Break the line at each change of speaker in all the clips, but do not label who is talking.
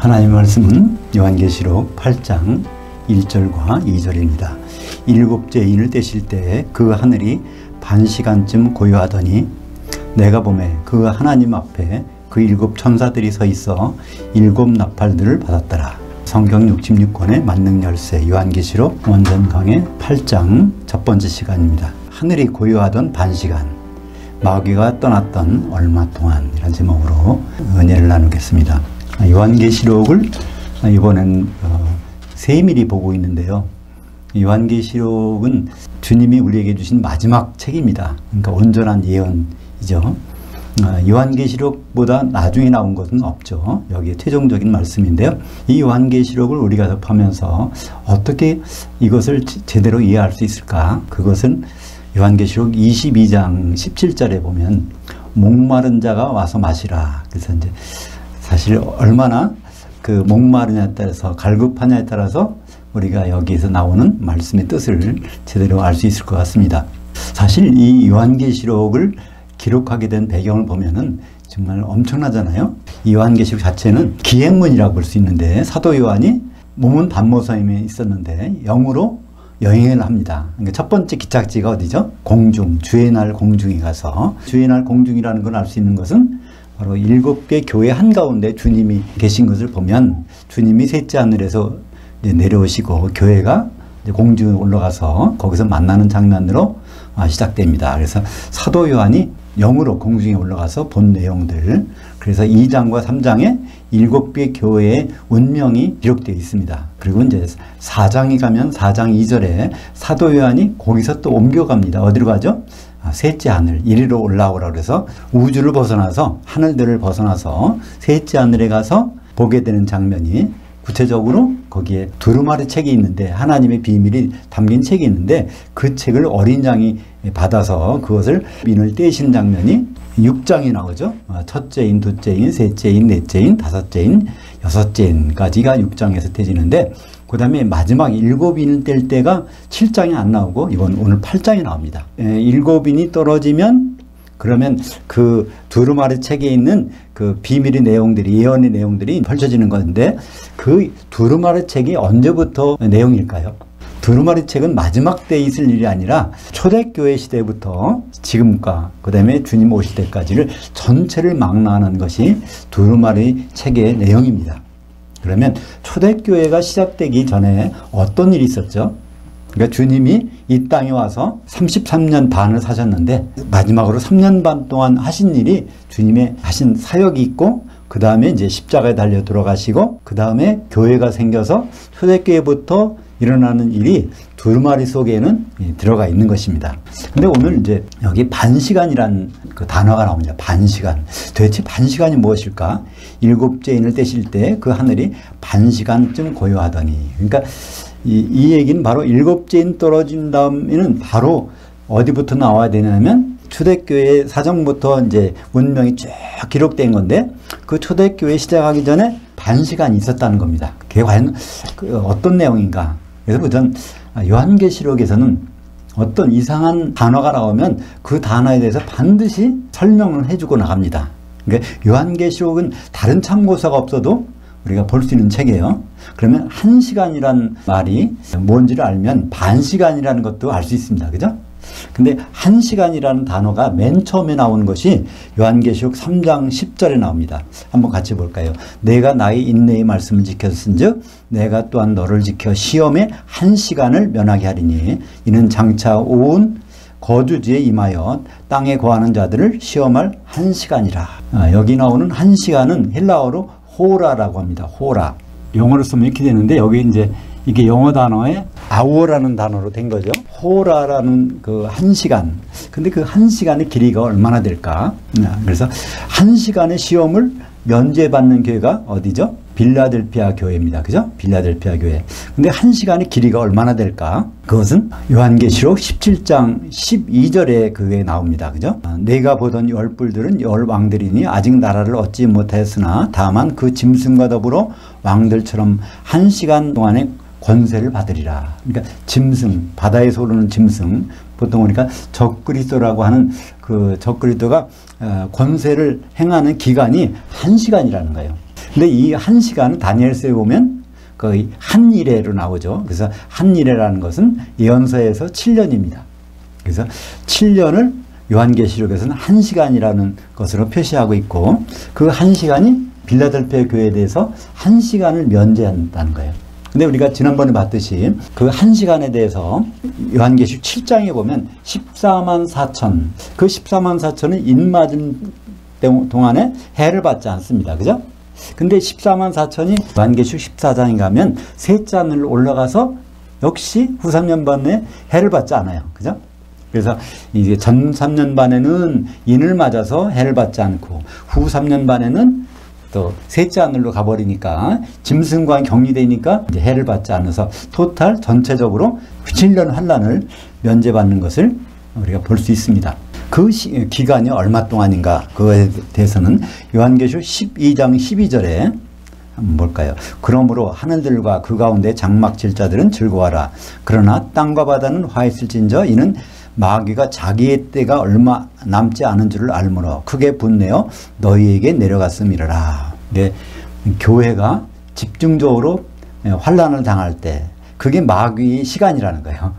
하나님의 말씀은 요한계시록 8장 1절과 2절입니다. 일곱째 인을 떼실 때에 그 하늘이 반시간쯤 고요하더니 내가 보매 그 하나님 앞에 그 일곱 천사들이 서 있어 일곱 나팔들을 받았더라. 성경 66권의 만능 열쇠 요한계시록 원전 강의 8장 첫 번째 시간입니다. 하늘이 고요하던 반시간, 마귀가 떠났던 얼마 동안, 이런 제목으로 은혜를 나누겠습니다. 요한계시록을 이번엔 세밀히 보고 있는데요. 요한계시록은 주님이 우리에게 주신 마지막 책입니다. 그러니까 온전한 예언이죠. 요한계시록보다 나중에 나온 것은 없죠. 여기에 최종적인 말씀인데요. 이 요한계시록을 우리가 접하면서 어떻게 이것을 제대로 이해할 수 있을까? 그것은 요한계시록 22장 17절에 보면 목마른 자가 와서 마시라. 그래서 이제 사실 얼마나 그 목마르냐에 따라서 갈급하냐에 따라서 우리가 여기에서 나오는 말씀의 뜻을 제대로 알 수 있을 것 같습니다. 사실 이 요한계시록을 기록하게 된 배경을 보면은 정말 엄청나잖아요. 이 요한계시록 자체는 기행문이라고 볼 수 있는데, 사도 요한이 몸은 반모섬에 있었는데 영으로 여행을 합니다. 그러니까 첫 번째 기착지가 어디죠? 공중, 주의 날 공중에 가서, 주의 날 공중이라는 걸 알 수 있는 것은 바로 7개 교회 한가운데 주님이 계신 것을 보면, 주님이 셋째 하늘에서 내려오시고 교회가 공중에 올라가서 거기서 만나는 장면으로 시작됩니다. 그래서 사도 요한이 영으로 공중에 올라가서 본 내용들, 그래서 2장과 3장에 7개 교회의 운명이 기록되어 있습니다. 그리고 이제 4장에 가면 4장 2절에 사도 요한이 거기서 또 옮겨갑니다. 어디로 가죠? 셋째 하늘, 이리로 올라오라 그래서 우주를 벗어나서, 하늘들을 벗어나서 셋째 하늘에 가서 보게 되는 장면이, 구체적으로 거기에 두루마리 책이 있는데, 하나님의 비밀이 담긴 책이 있는데, 그 책을 어린 양이 받아서 그것을 인을 떼시는 장면이 6장에 나오죠. 첫째인, 둘째인, 셋째인, 넷째인, 다섯째인, 여섯째인까지가 6장에서 떼지는데, 그 다음에 마지막 7인을 뗄 때가 7장에 안 나오고 오늘 8장에 나옵니다. 7인이 떨어지면, 그러면 그 두루마리 책에 있는 그 비밀의 내용들이, 예언의 내용들이 펼쳐지는 건데, 그 두루마리 책이 언제부터 내용일까요? 두루마리 책은 마지막 때에 있을 일이 아니라 초대교회 시대부터 지금과 그 다음에 주님 오실 때까지를 전체를 망라하는 것이 두루마리 책의 내용입니다. 그러면 초대교회가 시작되기 전에 어떤 일이 있었죠? 그러니까 주님이 이 땅에 와서 33년 반을 사셨는데, 마지막으로 3년 반 동안 하신 일이, 주님의 하신 사역이 있고, 그 다음에 이제 십자가에 달려 돌아가시고, 그 다음에 교회가 생겨서 초대교회부터 일어나는 일이 두루마리 속에는 들어가 있는 것입니다. 근데 오늘 이제 여기 반시간이라는 그 단어가 나옵니다. 반시간. 도대체 반시간이 무엇일까? 7째 인을 떼실 때 그 하늘이 반시간쯤 고요하더니. 그러니까 이 얘기는 바로 7째 인 떨어진 다음에는 바로 어디부터 나와야 되냐면, 초대교회 사정부터 이제 운명이 쭉 기록된 건데, 그 초대교회 시작하기 전에 반시간이 있었다는 겁니다. 그게 과연 어떤 내용인가? 그래서 우선 요한계시록에서는 어떤 이상한 단어가 나오면 그 단어에 대해서 반드시 설명을 해주고 나갑니다. 그러니까 요한계시록은 다른 참고서가 없어도 우리가 볼 수 있는 책이에요. 그러면 1시간이란 말이 뭔지를 알면 반시간이라는 것도 알 수 있습니다. 그죠? 근데 1시간이라는 단어가 맨 처음에 나오는 것이 요한계시록 3장 10절에 나옵니다. 한번 같이 볼까요? 내가 나의 인내의 말씀을 지켰은즉 내가 또한 너를 지켜 시험에 1시간을 면하게 하리니 이는 장차 온 거주지에 임하여 땅에 거하는 자들을 시험할 1시간이라. 여기 나오는 1시간은 헬라어로 호라라고 합니다. 호라. 영어로 쓰면 이렇게 되는데, 여기 이제 이게 영어 단어에 아워라는 단어로 된 거죠. 호라라는 그 1시간. 근데 그 1시간의 길이가 얼마나 될까? 그래서 1시간의 시험을 면제받는 교회가 어디죠? 빌라델피아 교회입니다. 그죠? 빌라델피아 교회. 근데 1시간의 길이가 얼마나 될까? 그것은 요한계시록 17장 12절에 그게 나옵니다. 그죠? 내가 보던 열불들은 열왕들이니 아직 나라를 얻지 못하였으나 다만 그 짐승과 더불어 왕들처럼 1시간 동안에 권세를 받으리라. 그러니까 짐승, 바다에서 오르는 짐승, 보통 우리가 적그리스도라고 하는 그 적그리스도가 권세를 행하는 기간이 1시간이라는 거예요. 근데 이 한 시간은 다니엘서에 보면 거의 한일회로 나오죠. 그래서 한일회라는 것은 예언서에서 7년입니다. 그래서 7년을 요한계시록에서는 한 시간이라는 것으로 표시하고 있고, 그 한 시간이 빌라델피아 교회에 대해서 한 시간을 면제한다는 거예요. 근데 우리가 지난번에 봤듯이 그 한 시간에 대해서 요한계시록 7장에 보면 14만 4천, 그 14만 4천은 인 맞은 동안에 해를 받지 않습니다. 그죠? 근데 14만 4천이 요한계시록 14장에 가면 셋째 하늘로 올라가서 역시 후 3년 반에 해를 받지 않아요. 그죠? 그래서 이제 전 3년 반에는 인을 맞아서 해를 받지 않고 후 3년 반에는 또 셋째 하늘로 가버리니까 짐승과 격리되니까 이제 해를 받지 않아서 토탈 전체적으로 7년 환란을 면제받는 것을 우리가 볼 수 있습니다. 그 기간이 얼마 동안인가 그거에 대해서는 요한계시록 12장 12절에 한번 볼까요? 그러므로 하늘들과 그 가운데 장막 칠 자들은 즐거워하라. 그러나 땅과 바다는 화했을진저 이는 마귀가 자기의 때가 얼마 남지 않은 줄을 알므로 크게 분내어 너희에게 내려갔음이라. 이게 교회가 집중적으로 환란을 당할 때 그게 마귀의 시간이라는 거예요.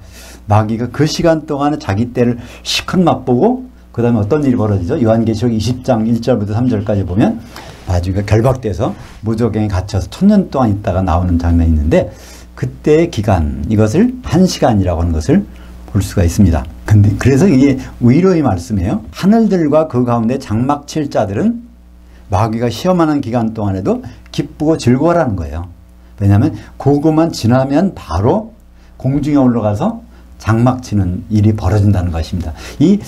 마귀가 그 시간 동안에 자기 때를 시컷 맛보고 그 다음에 어떤 일이 벌어지죠? 요한계시록 20장 1절부터 3절까지 보면 마귀가 결박돼서 무저갱에 갇혀서 1000년 동안 있다가 나오는 장면이 있는데, 그때의 기간, 이것을 한 시간이라고 하는 것을 볼 수가 있습니다. 근데 그래서 이게 위로의 말씀이에요. 하늘들과 그 가운데 장막 칠 자들은 마귀가 시험하는 기간 동안에도 기쁘고 즐거워라는 거예요. 왜냐하면 그것만 지나면 바로 공중에 올라가서 장막 치는 일이 벌어진다는 것입니다. 이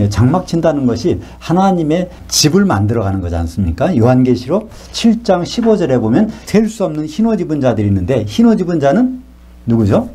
장막 친다는 것이 하나님의 집을 만들어가는 거지 않습니까? 요한계시록 7장 15절에 보면 셀 수 없는 흰 옷 입은 자들이 있는데, 흰 옷 입은 자는 누구죠?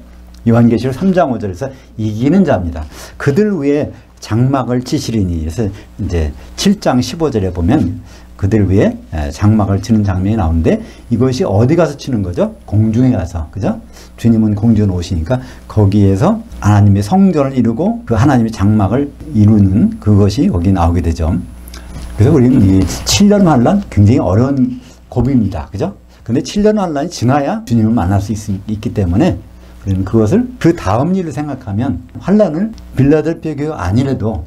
요한계시록 3장 5절에서 이기는 자입니다. 그들 위에 장막을 치시리니. 그래서 이제 7장 15절에 보면 그들 위에 장막을 치는 장면이 나오는데, 이것이 어디 가서 치는 거죠? 공중에 가서. 그죠? 주님은 공중에 오시니까 거기에서 하나님의 성전을 이루고 그 하나님의 장막을 이루는 그것이 거기 나오게 되죠. 그래서 우리는 이 7년 환란 굉장히 어려운 고비입니다. 그죠? 근데 7년 환란이 지나야 주님을 만날 수 있기 때문에 우리는 그것을 그 다음 일을 생각하면 환란을 빌라델피아 교회 아니래도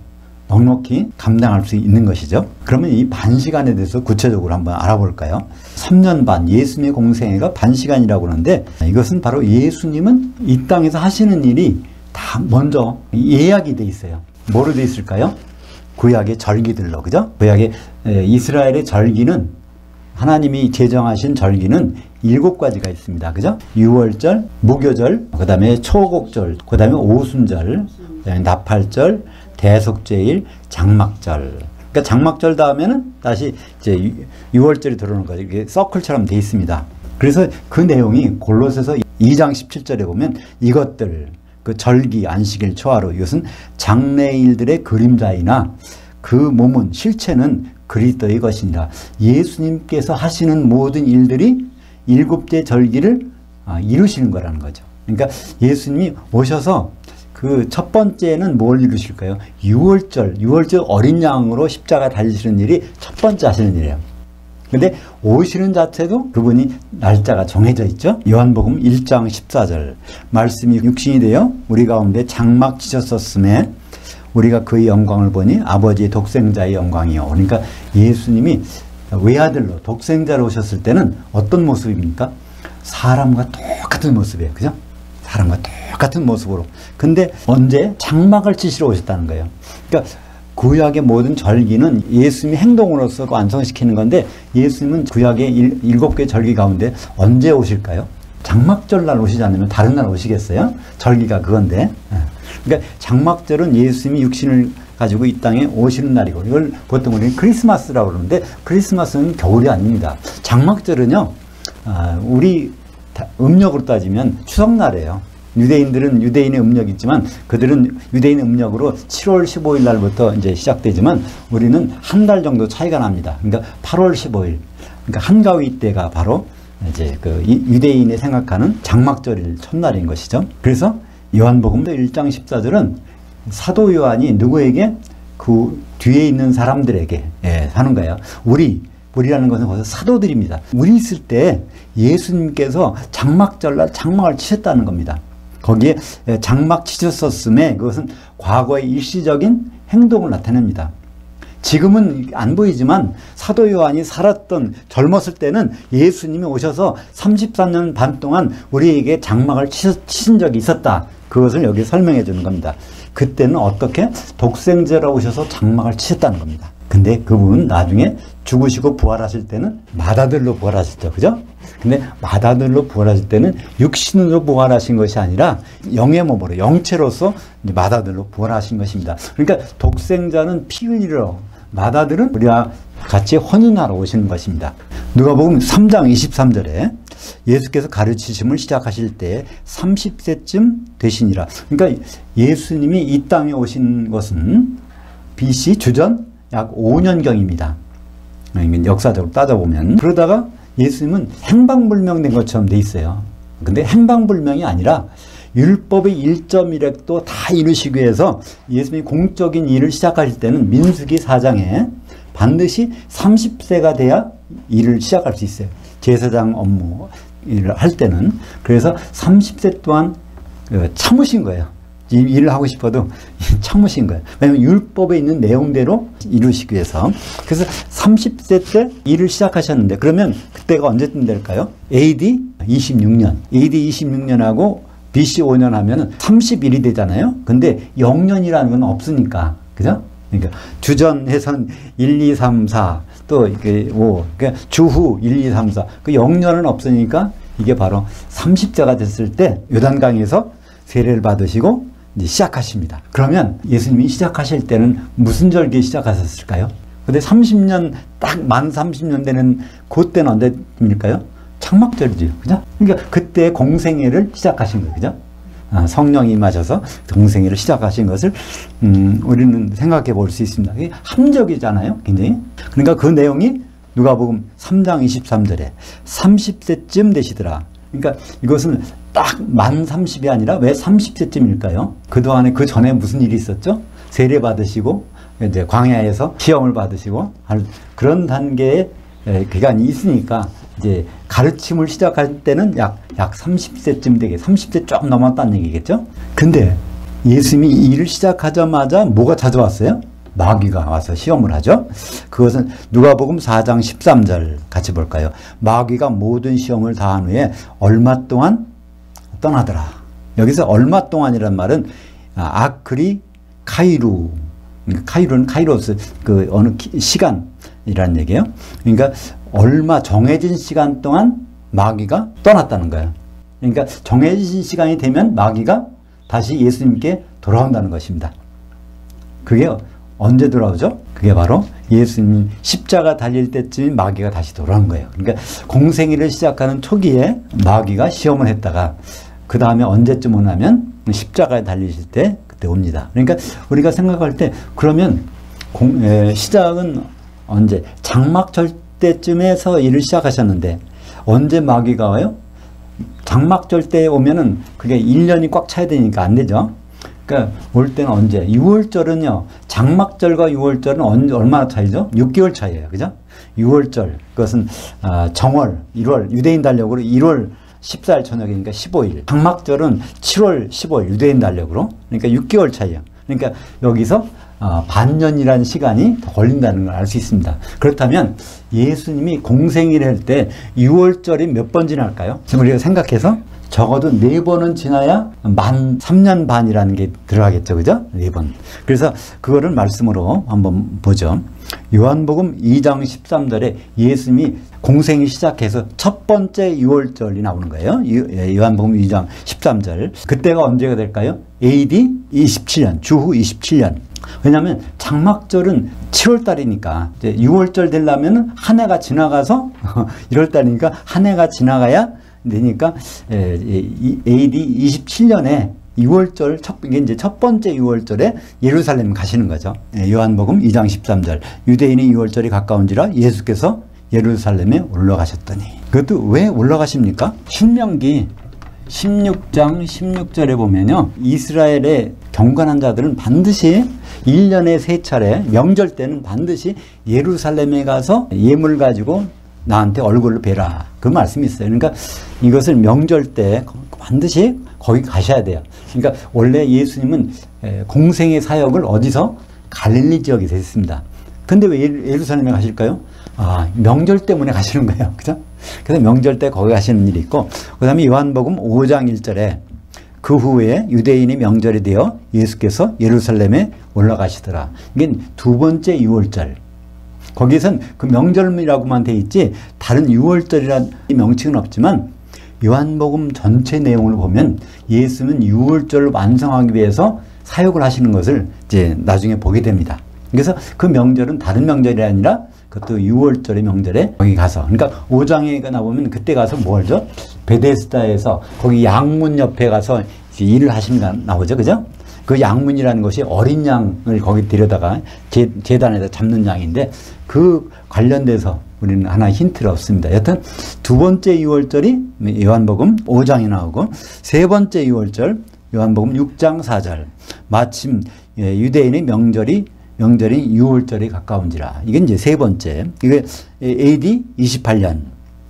넉넉히 감당할 수 있는 것이죠. 그러면 이 반시간에 대해서 구체적으로 한번 알아볼까요? 3년 반, 예수님의 공생애가 반시간이라고 하는데, 이것은 바로 예수님은 이 땅에서 하시는 일이 다 먼저 예약이 돼 있어요. 뭐로 돼 있을까요? 구약의 절기들로, 그죠? 구약의 이스라엘의 절기는, 하나님이 제정하신 절기는 7가지가 있습니다. 그죠? 유월절, 무교절, 그 다음에 초곡절, 그 다음에 오순절, 그다음에 나팔절, 대속죄일, 장막절. 그러니까 장막절 다음에는 다시 이제 6월절이 들어오는 거죠. 이게 서클처럼 돼 있습니다. 그래서 그 내용이 골로새서 2장 17절에 보면 이것들, 그 절기, 안식일, 초하루, 이것은 장래일들의 그림자이나 그 몸은, 실체는 그리스도의 것이니라. 예수님께서 하시는 모든 일들이 7째 절기를 이루시는 거라는 거죠. 그러니까 예수님이 오셔서 그 첫 번째는 뭘 이루실까요? 6월절 어린 양으로 십자가 달리시는 일이 첫 번째 하시는 일이에요. 근데 오시는 자체도 그분이 날짜가 정해져 있죠. 요한복음 1장 14절 말씀이 육신이 되어 우리 가운데 장막 치셨었음에 우리가 그의 영광을 보니 아버지의 독생자의 영광이요. 그러니까 예수님이 외아들로 독생자로 오셨을 때는 어떤 모습입니까? 사람과 똑같은 모습이에요. 그죠? 사람과 똑같은 모습으로. 근데 언제? 장막을 치시러 오셨다는 거예요. 그러니까 구약의 모든 절기는 예수님이 행동으로서 완성시키는 건데, 예수님은 구약의 7개 절기 가운데 언제 오실까요? 장막절 날 오시지 않으면 다른 날 오시겠어요? 절기가 그건데. 그러니까 장막절은 예수님이 육신을 가지고 이 땅에 오시는 날이고, 이걸 보통 우리는 크리스마스라고 그러는데, 크리스마스는 겨울이 아닙니다. 장막절은요, 우리 음력으로 따지면 추석날이에요. 유대인들은 유대인의 음력이 있지만, 그들은 유대인의 음력으로 7월 15일 날부터 이제 시작되지만, 우리는 한 달 정도 차이가 납니다. 그러니까 8월 15일. 그러니까 한가위 때가 바로 이제 그 유대인이 생각하는 장막절일 첫날인 것이죠. 그래서 요한복음도 1장 14절은 사도 요한이 누구에게? 그 뒤에 있는 사람들에게 하는 거예요. 우리 우리라는 것은 거기서 사도들입니다. 우리 있을 때 예수님께서 장막절날 장막을 치셨다는 겁니다. 거기에 장막 치셨었음에 그것은 과거의 일시적인 행동을 나타냅니다. 지금은 안 보이지만 사도 요한이 살았던 젊었을 때는 예수님이 오셔서 33년 반 동안 우리에게 장막을 치신 적이 있었다. 그것을 여기 설명해 주는 겁니다. 그때는 어떻게 독생자로 오셔서 장막을 치셨다는 겁니다. 근데 그분 나중에 죽으시고 부활하실 때는 맏아들로 부활하셨죠. 그죠? 근데 맏아들로 부활하실 때는 육신으로 부활하신 것이 아니라 영의 몸으로, 영체로서 맏아들로 부활하신 것입니다. 그러니까 독생자는 피 흘리러, 맏아들은 우리와 같이 혼인하러 오시는 것입니다. 누가복음 3장 23절에 예수께서 가르치심을 시작하실 때 30세쯤 되시니라. 그러니까 예수님이 이 땅에 오신 것은 BC 주전 약 5년경입니다. 역사적으로 따져보면. 그러다가 예수님은 행방불명된 것처럼 돼 있어요. 근데 행방불명이 아니라 율법의 1.1획도 다 이루시기 위해서 예수님이 공적인 일을 시작하실 때는 민수기 4장에 반드시 30세가 돼야 일을 시작할 수 있어요. 제사장 업무 일을 할 때는. 그래서 30세 동안 참으신 거예요. 일을 하고 싶어도 참으신 거예요. 왜냐하면 율법에 있는 내용대로 이루시기 위해서. 그래서 30세 때 일을 시작하셨는데 그러면 그때가 언제쯤 될까요? AD 26년. AD 26년하고 BC 5년 하면 31이 되잖아요. 근데 0년이라는 건 없으니까. 그죠? 그러니까 주전해선 1, 2, 3, 4 또 이게 5. 그러니까 주후 1, 2, 3, 4. 그 0년은 없으니까 이게 바로 30세가 됐을 때 요단강에서 세례를 받으시고 이제 시작하십니다. 그러면 예수님이 시작하실 때는 무슨 절기에 시작하셨을까요? 근데 30년 딱 만 30년 되는 그때는 언제입니까요? 장막절이죠. 그죠? 그러니까 그때 공생애를 시작하신 거예요. 그죠? 성령이 임하셔서 공생애를 시작하신 것을 우리는 생각해 볼 수 있습니다. 이게 함적이잖아요. 굉장히. 그러니까 그 내용이 누가복음 3장 23절에 30세쯤 되시더라. 그러니까 이것은 딱 만 30이 아니라 왜 30세쯤일까요? 그동안에 그 전에 무슨 일이 있었죠? 세례 받으시고 이제 광야에서 시험을 받으시고 그런 단계의 기간이 있으니까 이제 가르침을 시작할 때는 약 30세쯤 되게 30세 좀 넘었다는 얘기겠죠? 근데 예수님이 이 일을 시작하자마자 뭐가 찾아왔어요? 마귀가 와서 시험을 하죠. 그것은 누가복음 4장 13절 같이 볼까요? 마귀가 모든 시험을 다한 후에 얼마 동안 떠나더라. 여기서 얼마 동안이란 말은 아크리 카이루. 카이루는 카이로스 그 어느 시간이라는 얘기예요. 그러니까 얼마 정해진 시간 동안 마귀가 떠났다는 거예요. 그러니까 정해진 시간이 되면 마귀가 다시 예수님께 돌아온다는 것입니다. 그게 언제 돌아오죠? 그게 바로 예수님 십자가 달릴 때쯤 마귀가 다시 돌아온 거예요. 그러니까 공생애를 시작하는 초기에 마귀가 시험을 했다가 그 다음에 언제쯤 오냐면 십자가에 달리실 때 그때 옵니다. 그러니까 우리가 생각할 때 그러면 시작은 언제? 장막절 때쯤에서 일을 시작하셨는데 언제 마귀가 와요? 장막절 때 오면은 그게 1년이 꽉 차야 되니까 안 되죠. 그러니까 올 때는 언제? 6월절은요. 장막절과 6월절은 얼마나 차이죠? 6개월 차이예요. 그죠? 6월절 그것은 정월 1월 유대인 달력으로 1월 14일 저녁이니까 15일. 장막절은 7월 15일 유대인 달력으로. 그러니까 6개월 차이예요. 그러니까 여기서 반년이라는 시간이 더 걸린다는 걸 알 수 있습니다. 그렇다면 예수님이 공생애를 할 때 6월절이 몇 번 지날까요? 지금 우리가 생각해서 적어도 4번은 지나야 만 3년 반이라는 게 들어가겠죠. 그죠? 4번. 그래서 그거를 말씀으로 한번 보죠. 요한복음 2장 13절에 예수님이 공생이 시작해서 첫 번째 6월절이 나오는 거예요. 요한복음 2장 13절. 그때가 언제가 될까요? AD 27년, 주후 27년. 왜냐하면 장막절은 7월달이니까 이제 6월절 되려면 한 해가 지나가서 1월달이니까 한 해가 지나가야 되니까 AD 27년에 6월절 이게 이제 첫 번째 6월절에 예루살렘 가시는 거죠. 요한복음 2장 13절. 유대인이 6월절이 가까운지라 예수께서 예루살렘에 올라가셨더니. 그것도 왜 올라가십니까? 신명기 16장 16절에 보면요. 이스라엘의 경건한 자들은 반드시 1년에 3차례 명절 때는 반드시 예루살렘에 가서 예물 가지고 나한테 얼굴을 뵈라. 그 말씀이 있어요. 그러니까 이것을 명절 때 반드시 거기 가셔야 돼요. 그러니까 원래 예수님은 공생의 사역을 어디서? 갈릴리 지역에서 했습니다. 근데 왜 예루살렘에 가실까요? 명절 때문에 가시는 거예요. 그죠? 그래서 명절 때 거기 가시는 일이 있고, 그 다음에 요한복음 5장 1절에 그 후에 유대인이 명절이 되어 예수께서 예루살렘에 올라가시더라. 이게 두 번째 6월절. 거기에선 그 명절이라고만 돼 있지 다른 6월절이라는 명칭은 없지만 요한복음 전체 내용을 보면 예수는 6월절을 완성하기 위해서 사역을 하시는 것을 이제 나중에 보게 됩니다. 그래서 그 명절은 다른 명절이 아니라 그것도 6월절의 명절에 거기 가서, 그러니까 5장에 나오면 그때 가서 뭘 하죠? 베데스다에서 거기 양문 옆에 가서 일을 하시는 게 나오죠. 그죠? 그 양문이라는 것이 어린 양을 거기 데려다가 제단에다 잡는 양인데 그 관련돼서 우리는 하나 힌트를 얻습니다. 여튼 두 번째 6월절이 요한복음 5장에 나오고 세 번째 6월절 요한복음 6장 4절 마침 유대인의 명절인 6월절에 가까운지라. 이게 이제 세 번째. 이게 AD 28년.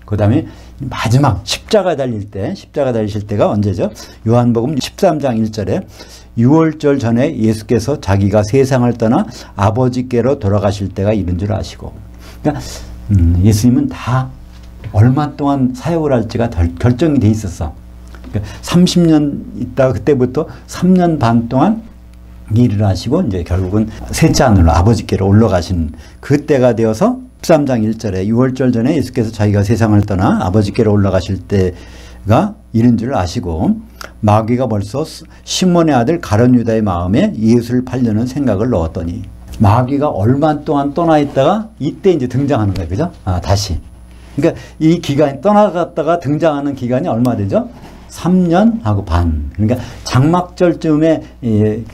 그 다음에 마지막 십자가 달리실 때가 언제죠? 요한복음 13장 1절에 6월절 전에 예수께서 자기가 세상을 떠나 아버지께로 돌아가실 때가 이른 줄 아시고. 그러니까 예수님은 다 얼마 동안 사역을 할지가 결정이 돼 있었어. 그러니까 30년 있다가 그때부터 3년 반 동안 일을 하시고 이제 결국은 셋째 하늘로 아버지께로 올라가신 그때가 되어서 13장 1절에 6월절 전에 예수께서 자기가 세상을 떠나 아버지께로 올라가실 때가 이른 줄 아시고 마귀가 벌써 시몬의 아들 가룟 유다의 마음에 예수를 팔려는 생각을 넣었더니 마귀가 얼마 동안 떠나 있다가 이때 이제 등장하는 거예요. 그죠? 다시. 그러니까 이 기간이 떠나갔다가 등장하는 기간이 얼마 되죠? 3년하고 반. 그러니까 장막절쯤에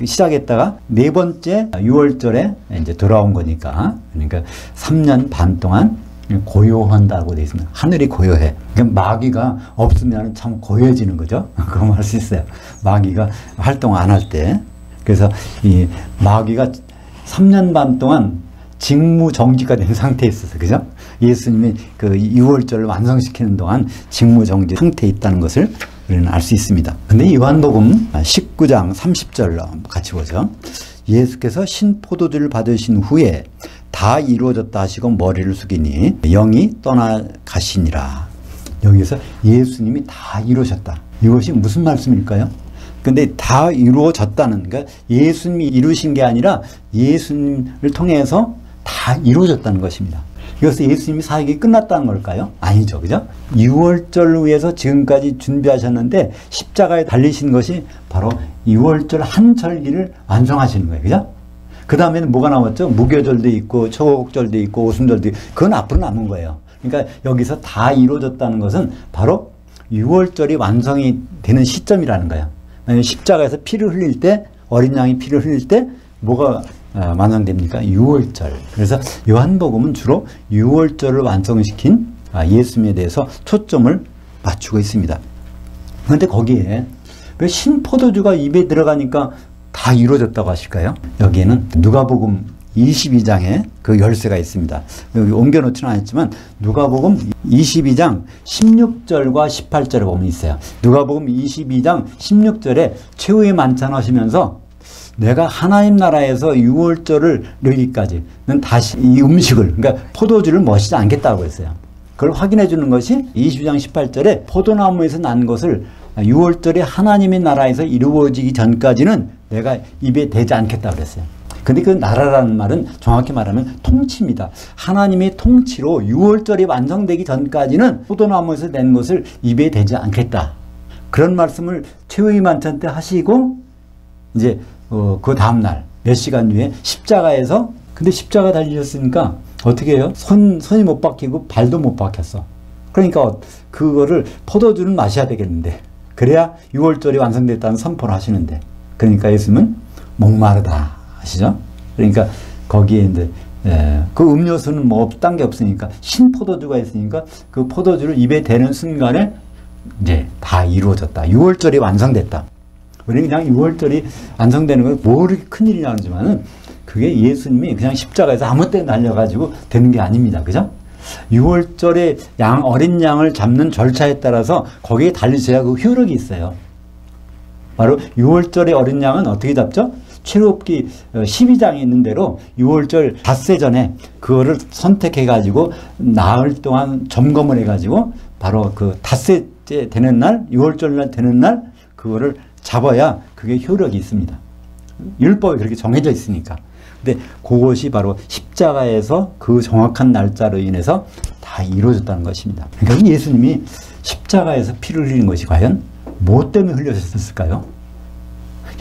시작했다가 네 번째 6월절에 이제 돌아온 거니까. 그러니까 3년 반 동안 고요한다고 되어 있습니다. 하늘이 고요해. 그러니까 마귀가 없으면 참 고요해지는 거죠. 그거 할 수 있어요. 마귀가 활동 안 할 때. 그래서 이 마귀가 3년 반 동안 직무정지가 된 상태에 있어서, 그죠? 예수님이 그 6월절을 완성시키는 동안 직무정지 상태에 있다는 것을 우리는 알 수 있습니다. 근데 요한복음 19장 30절 같이 보죠. 예수께서 신포도주를 받으신 후에 다 이루어졌다 하시고 머리를 숙이니 영이 떠나가시니라. 여기서 예수님이 다 이루셨다. 이것이 무슨 말씀일까요? 근데 다 이루어졌다는, 그러니까 예수님이 이루신 게 아니라 예수님을 통해서 다 이루어졌다는 것입니다. 그래서 예수님이 사역이 끝났다는 걸까요? 아니죠. 그죠? 6월절을 위해서 지금까지 준비하셨는데 십자가에 달리신 것이 바로 6월절 한절기를 완성하시는 거예요. 그죠? 그 다음에는 뭐가 나왔죠? 무교절도 있고 초곡절도 있고 오순절도 있고 그건 앞으로 남은 거예요. 그러니까 여기서 다 이루어졌다는 것은 바로 6월절이 완성이 되는 시점이라는 거예요. 십자가에서 피를 흘릴 때, 어린 양이 피를 흘릴 때 뭐가 완성됩니까? 6월절. 그래서 요한복음은 주로 6월절을 완성시킨 예수님에 대해서 초점을 맞추고 있습니다. 그런데 거기에 왜 신포도주가 입에 들어가니까 다 이루어졌다고 하실까요? 여기에는 누가복음 22장에 그 열쇠가 있습니다. 여기 옮겨놓지는 않았지만 누가복음 22장 16절과 18절에 보면 있어요. 누가복음 22장 16절에 최후의 만찬하시면서 내가 하나님 나라에서 6월절을 이르기까지는 다시 이 음식을, 그러니까 포도주를 마시지 않겠다고 했어요. 그걸 확인해 주는 것이 22장 18절에 포도나무에서 난 것을 6월절이 하나님의 나라에서 이루어지기 전까지는 내가 입에 대지 않겠다고 그랬어요. 근데 그 나라라는 말은 정확히 말하면 통치입니다. 하나님의 통치로 6월절이 완성되기 전까지는 포도나무에서 낸 것을 입에 대지 않겠다. 그런 말씀을 최후의 만찬 때 하시고 이제 그 다음날 몇 시간 후에 십자가에서, 근데 십자가 달리셨으니까 어떻게 해요? 손이 못 박히고 발도 못 박혔어. 그러니까 그거를 포도주는 마셔야 되겠는데 그래야 6월절이 완성됐다는 선포를 하시는데, 그러니까 예수님은 목마르다 아시죠? 그러니까 거기에 이제 그 음료수는 뭐 딴 게 없으니까 신포도주가 있으니까 그 포도주를 입에 대는 순간에 이제 다 이루어졌다. 6월절이 완성됐다. 우리는 그냥 6월절이 완성되는 건 뭐 그렇게 큰일이냐 하지만은 그게 예수님이 그냥 십자가에서 아무 때나 날려가지고 되는 게 아닙니다. 그죠? 6월절에 어린 양을 잡는 절차에 따라서 거기에 달리셔야 그 효력이 있어요. 바로 6월절의 어린 양은 어떻게 잡죠? 출애굽기 12장에 있는 대로 6월절 닷새 전에 그거를 선택해가지고 나흘 동안 점검을 해가지고 바로 그 닷새째 되는 날, 6월절 날 되는 날 그거를 잡아야 그게 효력이 있습니다. 율법이 그렇게 정해져 있으니까. 근데 그것이 바로 십자가에서 그 정확한 날짜로 인해서 다 이루어졌다는 것입니다. 그러니까 예수님이 십자가에서 피를 흘리는 것이 과연 뭐 때문에 흘려졌을까요?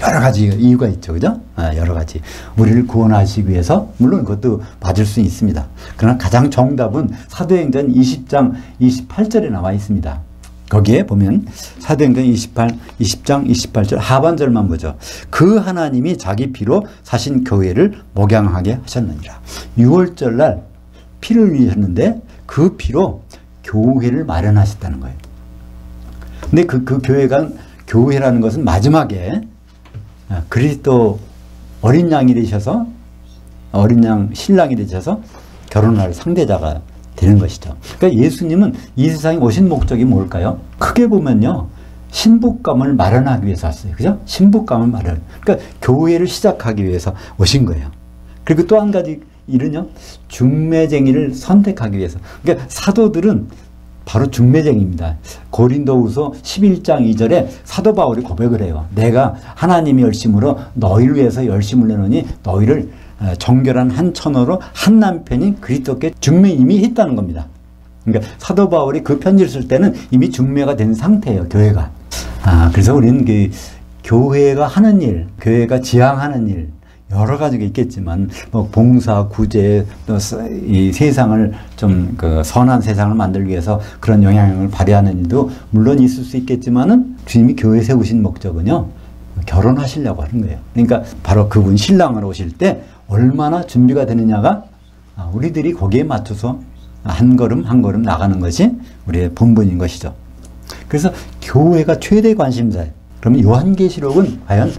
여러 가지 이유가 있죠. 그죠? 여러 가지. 우리를 구원하시기 위해서, 물론 그것도 맞을 수 있습니다. 그러나 가장 정답은 사도행전 20장 28절에 나와 있습니다. 거기에 보면 사도행전 20장 28절 하반절만 보죠. 그 하나님이 자기 피로 사신 교회를 목양하게 하셨느니라. 6월절 날 피를 흘리셨는데 그 피로 교회를 마련하셨다는 거예요. 근데 그 교회가, 교회라는 것은 마지막에 그리스도 어린 양이 되셔서, 어린 양 신랑이 되셔서 결혼할 상대자가 되는 것이죠. 그러니까 예수님은 이 세상에 오신 목적이 뭘까요? 크게 보면요, 신부감을 마련하기 위해서 왔어요. 그죠? 신부감을 마련. 그러니까 교회를 시작하기 위해서 오신 거예요. 그리고 또 한 가지 일은요, 중매쟁이를 선택하기 위해서. 그러니까 사도들은 바로 중매쟁이입니다. 고린도후서 11장 2절에 사도 바울이 고백을 해요. 내가 하나님의 열심으로 너희를 위해서 열심을 내노니 너희를 정결한 한 처녀로 한 남편인 그리스도께 중매 이미 했다는 겁니다. 그러니까 사도 바울이 그 편지를 쓸 때는 이미 중매가 된 상태예요. 교회가. 그래서 우리는 그 교회가 하는 일, 교회가 지향하는 일, 여러 가지가 있겠지만 뭐 봉사, 구제, 또 이 세상을 좀 그 선한 세상을 만들기 위해서 그런 영향력을 발휘하는 일도 물론 있을 수 있겠지만은 주님이 교회 세우신 목적은요, 결혼하시려고 하는 거예요. 그러니까 바로 그분 신랑으로 오실 때 얼마나 준비가 되느냐가 우리들이 거기에 맞춰서 한 걸음 한 걸음 나가는 것이 우리의 본분인 것이죠. 그래서 교회가 최대 관심사예요. 그러면 요한계시록은 과연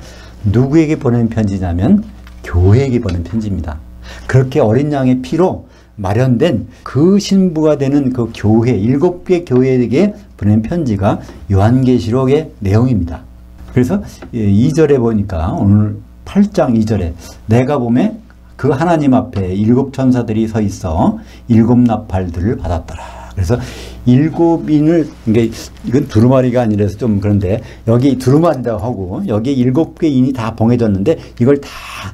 누구에게 보낸 편지냐면 교회에게 보낸 편지입니다. 그렇게 어린 양의 피로 마련된 그 신부가 되는 그 교회, 7개 교회에게 보낸 편지가 요한계시록의 내용입니다. 그래서 2절에 보니까 오늘 8장 2절에 내가 보매 그 하나님 앞에 7 천사들이 서 있어 7 나팔들을 받았더라. 그래서 7인을, 이건 두루마리가 아니라서 좀 그런데 여기 두루마리라고 하고 여기 7개 인이 다 봉해졌는데 이걸 다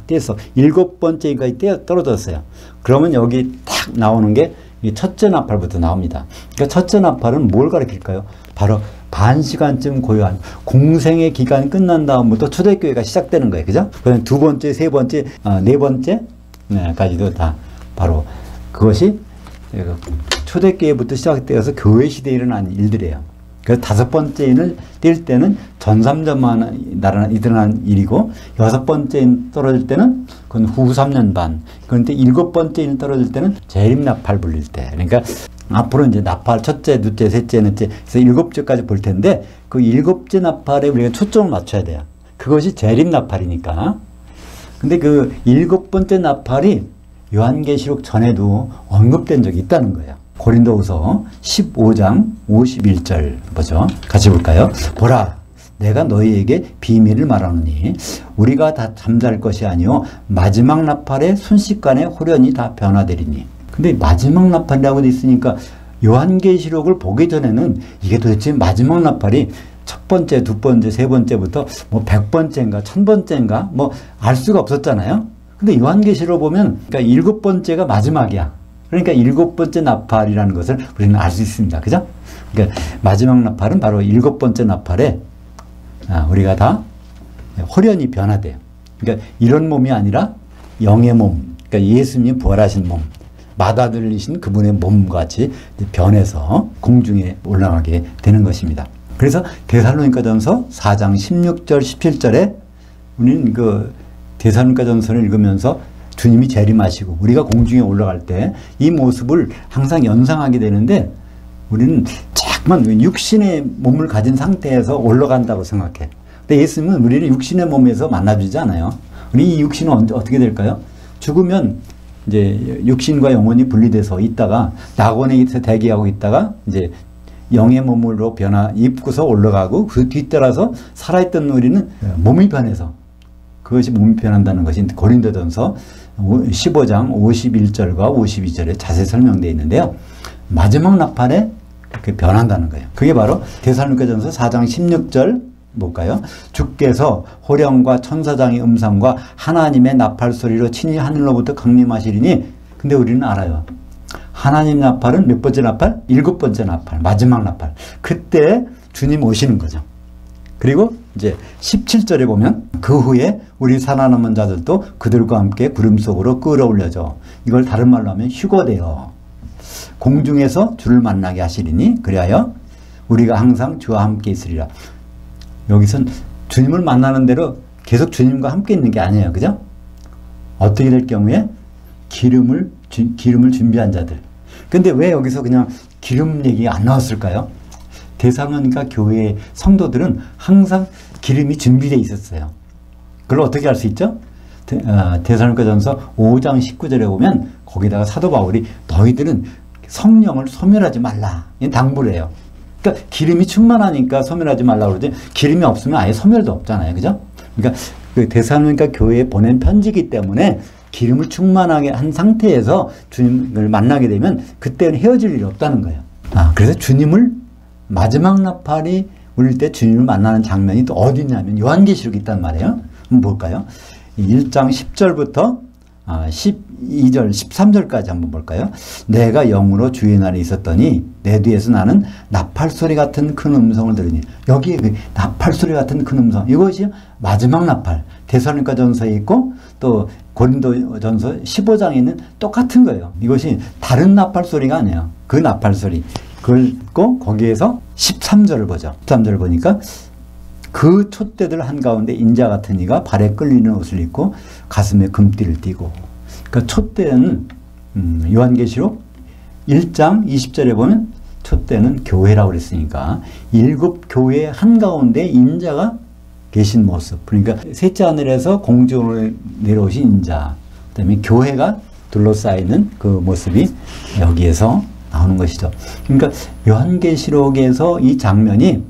떼서 7번째가 떨어졌어요. 그러면 여기 딱 나오는 게 첫째 나팔부터 나옵니다. 그러니까 첫째 나팔은 뭘 가리킬까요? 바로 반 시간쯤 고요한 공생의 기간 끝난 다음부터 초대교회가 시작되는 거예요. 그죠? 그다음에 두 번째, 세 번째, 네 번째까지도 다 바로 그것이 초대교회부터 시작되어서 교회 시대에 일어난 일들이에요. 그래서 5번째는 뛸 때는 전삼전만 일어난 일이고 6번째 떨어질 때는 그건 후 3년 반. 그런데 7번째 떨어질 때는 재림나팔 불릴 때. 그러니까 앞으로 이제 나팔 첫째, 둘째, 셋째, 넷째 그래서 7째까지 볼 텐데 그 7째 나팔에 우리가 초점을 맞춰야 돼요. 그것이 재림나팔이니까. 근데 그 7번째 나팔이 요한계시록 전에도 언급된 적이 있다는 거예요. 고린도후서 15장 51절 보죠. 같이 볼까요? 보라, 내가 너희에게 비밀을 말하노니 우리가 다 잠잘 것이 아니요 마지막 나팔에 순식간에 홀연히 다 변화되리니. 근데 마지막 나팔이라고 돼 있으니까 요한계시록을 보기 전에는 이게 도대체 마지막 나팔이 첫 번째, 두 번째, 세 번째부터 뭐 100번째인가 1000번째인가 뭐 알 수가 없었잖아요. 근데 요한계시록 보면 그러니까 7번째가 마지막이야. 그러니까 7번째 나팔이라는 것을 우리는 알 수 있습니다. 그죠? 그러니까 마지막 나팔은 바로 7번째 나팔에 우리가 다 홀연히 변화돼요. 그러니까 이런 몸이 아니라 영의 몸, 그러니까 예수님 부활하신 몸, 맏아들이신 그분의 몸같이 변해서 공중에 올라가게 되는 것입니다. 그래서 데살로니가전서 4장 16절 17절에 우리는 그 데살로니가전서를 읽으면서 주님이 재림하시고 우리가 공중에 올라갈 때 이 모습을 항상 연상하게 되는데 우리는 그러면 육신의 몸을 가진 상태에서 올라간다고 생각해. 근데 예수님은 우리를 육신의 몸에서 만나주지 않아요. 우리 이 육신은 어떻게 될까요? 죽으면 이제 육신과 영혼이 분리돼서 있다가 낙원에서 대기하고 있다가 이제 영의 몸으로 입고서 올라가고 그 뒤따라서 살아있던 우리는 몸이 변해서, 그것이 몸이 변한다는 것이 고린도전서 15장 51절과 52절에 자세히 설명되어 있는데요. 마지막 나팔에 그렇게 변한다는 거예요. 그게 바로 데살로니가전서 4장 16절 볼까요? 주께서 호령과 천사장의 음성과 하나님의 나팔 소리로 친히 하늘로부터 강림하시리니. 근데 우리는 알아요. 하나님 나팔은 몇 번째 나팔? 7번째 나팔, 마지막 나팔. 그때 주님 오시는 거죠. 그리고 이제 17절에 보면 그 후에 우리 살아남은 자들도 그들과 함께 구름 속으로 끌어올려져. 이걸 다른 말로 하면 휴거되어 공중에서 주를 만나게 하시리니 그리하여 우리가 항상 주와 함께 있으리라. 여기선 주님을 만나는 대로 계속 주님과 함께 있는 게 아니에요. 그죠? 어떻게 될 경우에 기름을 준비한 자들. 근데 왜 여기서 그냥 기름 얘기가 안 나왔을까요? 데살로니가 교회의 성도들은 항상 기름이 준비되어 있었어요. 그걸 어떻게 알 수 있죠? 데살로니가전서 5장 19절에 보면 거기다가 사도 바울이 너희들은 성령을 소멸하지 말라. 이건 당부를 해요. 그러니까 기름이 충만하니까 소멸하지 말라고 그러지, 기름이 없으면 아예 소멸도 없잖아요. 그죠? 그러니까 그 데살로니가 교회에 보낸 편지이기 때문에 기름을 충만하게 한 상태에서 주님을 만나게 되면 그때는 헤어질 일이 없다는 거예요. 그래서 주님을 마지막 나팔이 울릴 때 주님을 만나는 장면이 또 어디 있냐면 요한계시록에 있단 말이에요. 한번 볼까요? 1장 10절부터 12절, 13절까지 한번 볼까요? 내가 영으로 주의 날에 있었더니 내 뒤에서 나는 나팔 소리 같은 큰 음성을 들으니. 여기에 그 나팔 소리 같은 큰 음성, 이것이 마지막 나팔. 데살로니가전서에 있고 또 고린도전서 15장에 있는 똑같은 거예요. 이것이 다른 나팔 소리가 아니에요. 그 나팔 소리. 그걸 읽고 거기에서 13절을 보죠. 13절을 보니까 그 촛대들 한가운데 인자 같은 이가 발에 끌리는 옷을 입고 가슴에 금띠를 띠고. 그러니까 촛대는 요한계시록 1장 20절에 보면 촛대는 교회라고 그랬으니까 7교회 한가운데 인자가 계신 모습. 그러니까 셋째 하늘에서 공중으로 내려오신 인자, 그다음에 교회가 둘러싸이는 그 모습이 여기에서 나오는 것이죠. 그러니까 요한계시록에서 이 장면이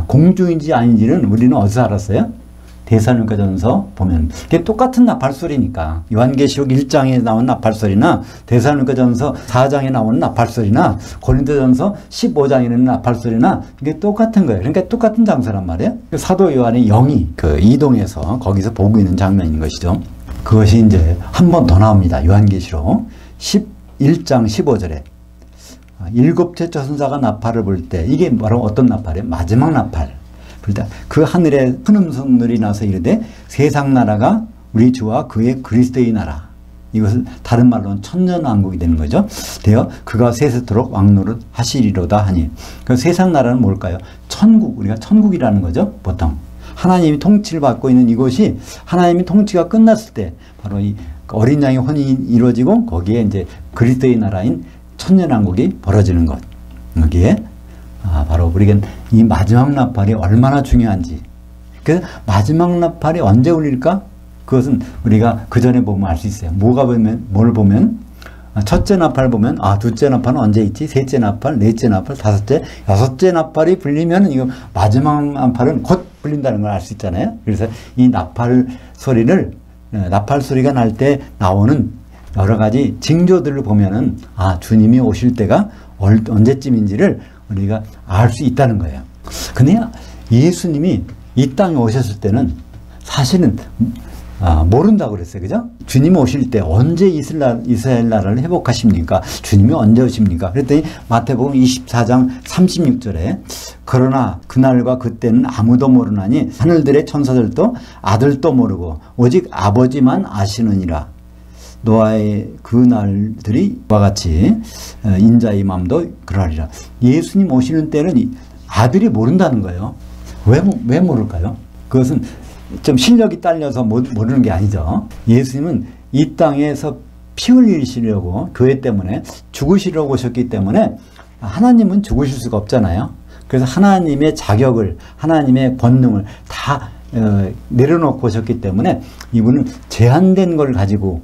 공중인지 아닌지는 우리는 어디서 알았어요? 데살로니가전서 보면 그게 똑같은 나팔소리니까. 요한계시록 1장에 나온 나팔소리나 데살로니가전서 4장에 나오는 나팔소리나 고린도전서 15장에 있는 나팔소리나 이게 똑같은 거예요. 그러니까 똑같은 장소란 말이에요. 사도 요한의 영이 그 이동해서 거기서 보고 있는 장면인 것이죠. 그것이 이제 한 번 더 나옵니다. 요한계시록 11장 15절에 7째 천사가 나팔을 불 때, 이게 바로 어떤 나팔이에요? 마지막 나팔 불 때 그 하늘에 큰 음성들이 나서 이르되 세상 나라가 우리 주와 그의 그리스도의 나라, 이것은 다른 말로는 천년왕국이 되는 거죠. 되어 그가 세세토록 왕노릇 하시리로다 하니. 그 세상 나라는 뭘까요? 천국, 우리가 천국이라는 거죠. 보통 하나님이 통치를 받고 있는 이곳이, 하나님이 통치가 끝났을 때 바로 이 어린 양의 혼이 이루어지고 거기에 이제 그리스도의 나라인 천년왕국이 벌어지는 것. 여기에 바로 우리가 이 마지막 나팔이 얼마나 중요한지. 그래서 마지막 나팔이 언제 울릴까? 그것은 우리가 그 전에 보면 알 수 있어요. 뭘 보면 첫째 나팔 보면 둘째 나팔은 언제 있지? 셋째 나팔, 넷째 나팔, 다섯째, 여섯째 나팔이 불리면 이거 마지막 나팔은 곧 불린다는 걸 알 수 있잖아요. 그래서 이 나팔 소리가 날 때 나오는 여러 가지 징조들을 보면은 주님이 오실 때가 언제쯤인지를 우리가 알 수 있다는 거예요. 근데 예수님이 이 땅에 오셨을 때는 사실은 모른다고 그랬어요. 그죠? 주님이 오실 때 언제 이스라엘 나라를 회복하십니까? 주님이 언제 오십니까? 그랬더니 마태복음 24장 36절에 그러나 그날과 그때는 아무도 모르나니 하늘들의 천사들도 아들도 모르고 오직 아버지만 아시느니라. 노아의 그 날들이 와 같이 인자의 마음도 그러하리라. 예수님 오시는 때는 아들이 모른다는 거예요. 왜 모를까요? 그것은 좀 실력이 딸려서 모르는 게 아니죠. 예수님은 이 땅에서 피 흘리시려고, 교회 때문에 죽으시려고 오셨기 때문에 하나님은 죽으실 수가 없잖아요. 그래서 하나님의 자격을, 하나님의 권능을 다 내려놓고 오셨기 때문에 이분은 제한된 걸 가지고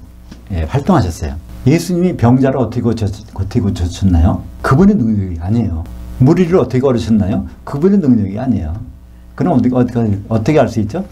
활동하셨어요. 예수님이 병자를 어떻게 고쳤나요? 그분의 능력이 아니에요. 무리를 어떻게 걸으셨나요? 그분의 능력이 아니에요. 그럼 어떻게 알 수 있죠?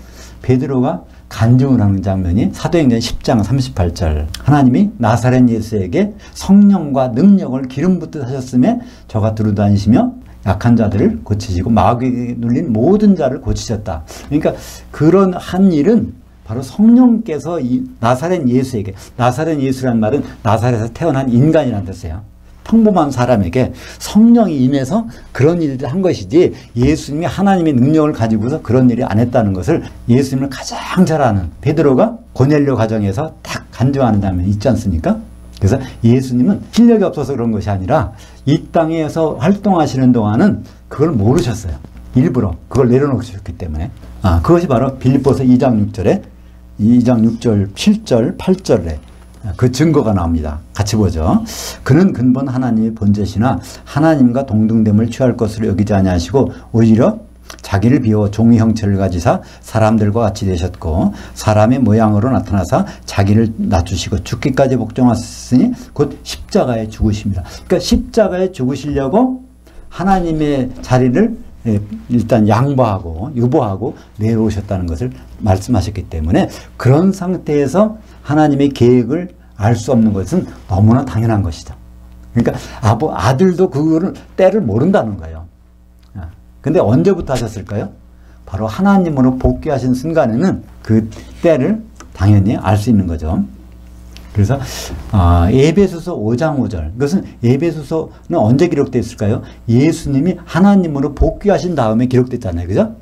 베드로가 간증을 하는 장면이 사도행전 10장 38절. 하나님이 나사렛 예수에게 성령과 능력을 기름 붓듯 하셨음에 저가 두루다니시며 약한 자들을 고치시고 마귀에 눌린 모든 자를 고치셨다. 그러니까 그런 한 일은 바로 성령께서 이 나사렛 예수에게, 나사렛 예수란 말은 나사렛에서 태어난 인간이라는 뜻이에요. 평범한 사람에게 성령이 임해서 그런 일을 한 것이지 예수님이 하나님의 능력을 가지고서 그런 일을 안 했다는 것을 예수님을 가장 잘 아는 베드로가 고넬료 가정에서 딱 간증하는 장면이 있지 않습니까? 그래서 예수님은 실력이 없어서 그런 것이 아니라 이 땅에서 활동하시는 동안은 그걸 모르셨어요. 일부러 그걸 내려놓으셨기 때문에. 그것이 바로 빌립보서 2장 6절에 2장 6절, 7절, 8절에 그 증거가 나옵니다. 같이 보죠. 그는 근본 하나님의 본체시나 하나님과 동등됨을 취할 것으로 여기지 아니하시고 오히려 자기를 비워 종의 형체를 가지사 사람들과 같이 되셨고 사람의 모양으로 나타나사 자기를 낮추시고 죽기까지 복종하셨으니 곧 십자가에 죽으십니다. 그러니까 십자가에 죽으시려고 하나님의 자리를 일단 양보하고 유보하고 내려오셨다는 것을 말씀하셨기 때문에 그런 상태에서 하나님의 계획을 알 수 없는 것은 너무나 당연한 것이다. 그러니까 아들도 그거를 때를 모른다는 거예요. 근데 언제부터 하셨을까요? 바로 하나님으로 복귀하신 순간에는 그 때를 당연히 알 수 있는 거죠. 그래서 에베소서 5장 5절, 이것은 에베소서는 언제 기록되어 있을까요? 예수님이 하나님으로 복귀하신 다음에 기록됐잖아요. 그죠?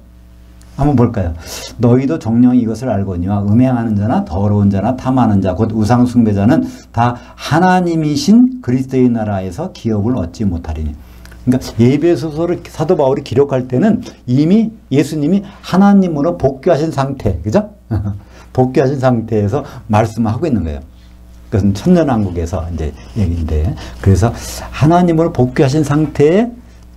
한번 볼까요? 너희도 정녕 이것을 알거니와 음행하는 자나 더러운 자나 탐하는 자 곧 우상 숭배자는 다 하나님이신 그리스도의 나라에서 기업을 얻지 못하리니. 그러니까 에베소서를 사도 바울이 기록할 때는 이미 예수님이 하나님으로 복귀하신 상태, 그죠? 복귀하신 상태에서 말씀하고 있는 거예요. 그것은 천년왕국에서 이제 얘기인데, 그래서 하나님으로 복귀하신 상태에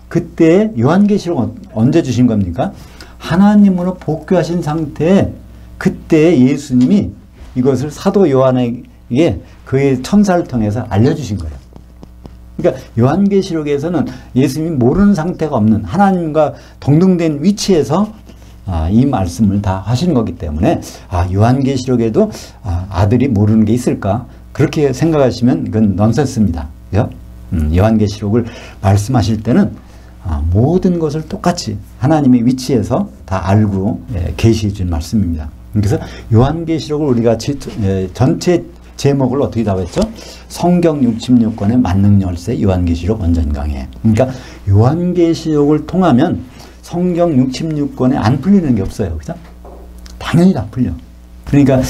그때 요한계시록 언제 주신 겁니까? 하나님으로 복귀하신 상태에 그때 예수님이 이것을 사도 요한에게 그의 천사를 통해서 알려주신 거예요. 그러니까 요한계시록에서는 예수님이 모르는 상태가 없는 하나님과 동등된 위치에서 이 말씀을 다 하신 거기 때문에 요한계시록에도 아들이 모르는 게 있을까? 그렇게 생각하시면 이건 넌센스입니다. 그죠? 요한계시록을 말씀하실 때는 모든 것을 똑같이 하나님의 위치에서 다 알고 계시해 준 말씀입니다. 그래서 요한계시록을 우리가 전체 제목을 어떻게 잡았죠? 성경 66권의 만능 열쇠 요한계시록 원전 강해. 그러니까 요한계시록을 통하면 성경 66권에 안 풀리는 게 없어요. 그죠? 당연히 다 풀려. 그러니까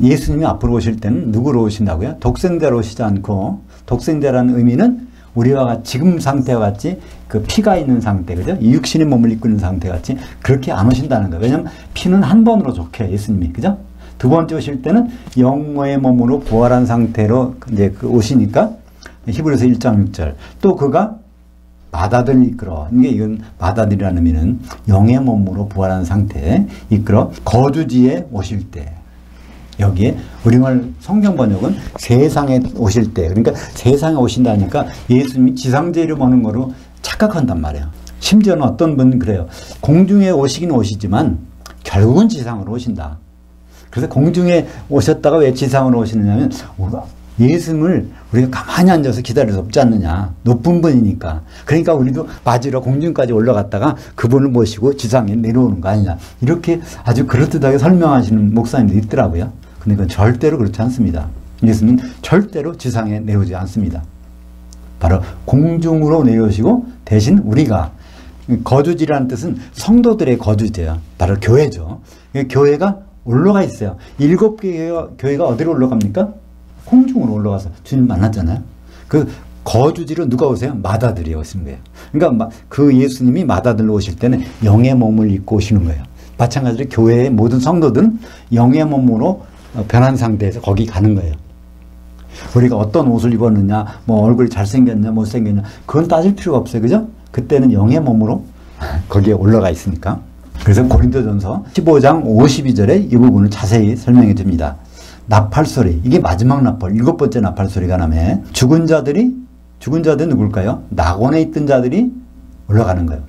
예수님이 앞으로 오실 때는 누구로 오신다고요? 독생자로 오시지 않고, 독생자라는 의미는 우리와 같이 지금 상태와 같이 그 피가 있는 상태, 그죠? 육신의 몸을 입고 있는 상태 같이 그렇게 안 오신다는 거예요. 왜냐하면 피는 한 번으로 좋게 예수님이, 그죠? 두 번째 오실 때는 영의 몸으로 부활한 상태로 이제 오시니까 히브리서 1장 6절 또 그가 마다들을 이끌어, 이건 마다들이라는 의미는 영의 몸으로 부활한 상태에 이끌어 거주지에 오실 때, 여기에 우리말 성경 번역은 세상에 오실 때, 그러니까 세상에 오신다니까 예수님이 지상제를 보는 거로 착각한단 말이에요. 심지어는 어떤 분은 그래요. 공중에 오시긴 오시지만 결국은 지상으로 오신다. 그래서 공중에 오셨다가 왜 지상으로 오시느냐면 예수님을 우리가 가만히 앉아서 기다릴 수 없지 않느냐. 높은 분이니까. 그러니까 우리도 맞으러 공중까지 올라갔다가 그분을 모시고 지상에 내려오는 거 아니냐. 이렇게 아주 그럴듯하게 설명하시는 목사님도 있더라고요. 근데 그건 절대로 그렇지 않습니다. 예수님은 절대로 지상에 내려오지 않습니다. 바로 공중으로 내려오시고 대신 우리가, 거주지라는 뜻은 성도들의 거주지예요. 바로 교회죠. 교회가 올라가 있어요. 7개 교회가 어디로 올라갑니까? 공중으로 올라가서 주님 만났잖아요. 그 거주지로 누가 오세요? 마다들이 오시는 거예요. 그러니까 그 예수님이 마다들로 오실 때는 영의 몸을 입고 오시는 거예요. 마찬가지로 교회의 모든 성도들은 영의 몸으로 변한 상태에서 거기 가는 거예요. 우리가 어떤 옷을 입었느냐, 뭐 얼굴이 잘생겼냐, 못생겼냐, 그건 따질 필요가 없어요. 그죠? 그때는 영의 몸으로 거기에 올라가 있으니까. 그래서 고린도전서 15장 52절에 이 부분을 자세히 설명해 줍니다. 나팔소리, 이게 마지막 나팔, 7번째 나팔소리가 나면 죽은 자들이 누굴까요? 낙원에 있던 자들이 올라가는 거예요.